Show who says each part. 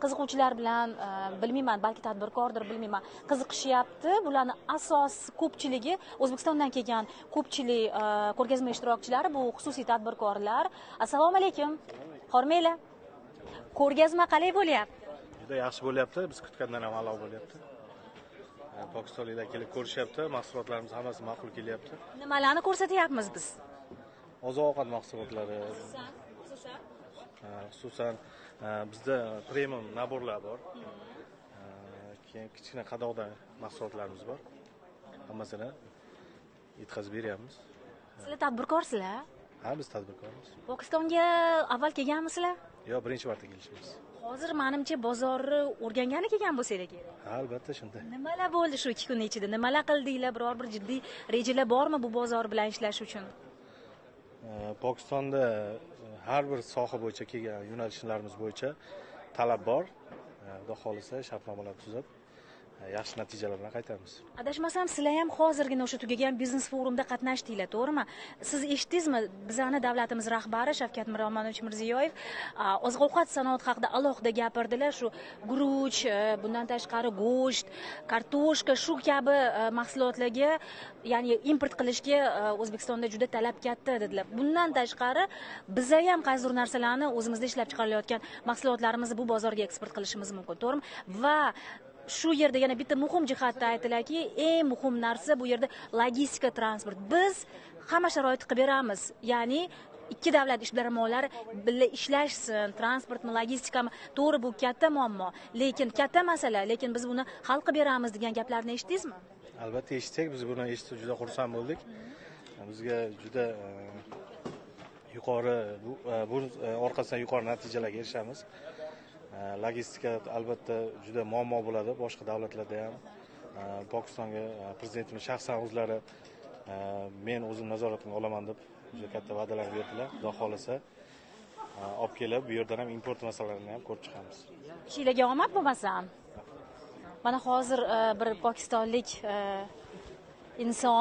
Speaker 1: qiziquvchilar bilan bilmayman, balki tadbirkordir, bilmayman, qiziqishyapti. Bularni asos ko'pchiligi O'zbekistondan kelgan ko'pchilik ko'rgazma ishtirokchilari bu xususiy tadbirkorlar. Assalomu alaykum. Hormanglar. Ko'rgazma qalay bo'lyapti?
Speaker 2: Juda yaxshi bo'lyapti. Biz kutgandan ham a'lo bo'lyapti. Pokistonliklar kelib ko'rishyapti. Mahsulotlarimiz hammasi ma'qul kelyapti.
Speaker 1: Nimalarni ko'rsatyapmiz biz?
Speaker 2: Oziq-ovqat mahsulotlari. Xususan bizda premium naborlar bor. Keyin kichkina qadoqda mahsulotlarimiz bor. Hammasini yetkazib beryapmiz.
Speaker 1: Sizlar tadbirkorsizlar?
Speaker 2: Ha, biz tadbirkormiz.
Speaker 1: Pokistonga avval kelganmisizlar?
Speaker 2: Yo'q, birinchi marta kelishimiz.
Speaker 1: Hozir menimcha bozorni o'rgangani kelgan bo'lsanglar kerak.
Speaker 2: Ha, albatta shunday.
Speaker 1: Nimalar bo'ldi shu 2 kun ichida? Nimalar qildinglar? Biror bir jiddiy rejalar bormi bu bozor bilan ishlash uchun?
Speaker 2: Pokistonda har bir soha bo'yicha kelgan yo'nalishlarimiz bo'yicha talab bor. Xudo xolisa shartnomalar tuzib, yaxshi natijalar bilan qaytamiz.
Speaker 1: Adashmasam, sizlar ham hozirgina o'sha tugagan biznes forumda qatnashdinglar, to'g'rimi? Siz eshitdingizmi? Bizning davlatimiz rahbari Shavkat Miromonovich Mirziyoyev oziq-ovqat sanoati haqida alohida gapirdilar. Shu guruch, bundan tashqari go'sht, kartoshka shu kabi mahsulotlarga, ya'ni import qilishga O'zbekistonda juda talab katta dedilar. Bundan tashqari biz ham qaysidir narsalarni o'zimizda ishlab chiqarilayotgan mahsulotlarimizni bu bozorga eksport qilishimiz mumkin, to'g'rimi? Va shu yerda yana bitta muhim jihatda aytilarki, eng muhim narsa bu yerda logistika, transport. Biz hamma sharoitni qilib beramiz. Ya'ni ikki davlat ishbilarmonlari birga ishlashsin, transportmi, logistikami, to'g'ri bu katta muammo, lekin katta masala, lekin biz buni hal qilib beramiz degan gaplarni eshitdingizmi?
Speaker 2: Albatta eshitdik, biz buni eshitib juda xursand bo'ldik. Bizga juda yuqori bu orqasidan yuqori natijalarga erishamiz. Logistika albatta juda muammo bo'ladi boshqa davlatlarda ham. Pokistonga prezidentimiz shaxsan o'zlari men o'zim nazoratimga olaman deb juda katta va'dalar berdilar. Xudo xolisa olib kelib, bu yerdan ham import masalalarini ham ko'rib chiqamiz.
Speaker 1: Ishinglarga omad bo'lmasam. Mana hozir bir pokistonlik inson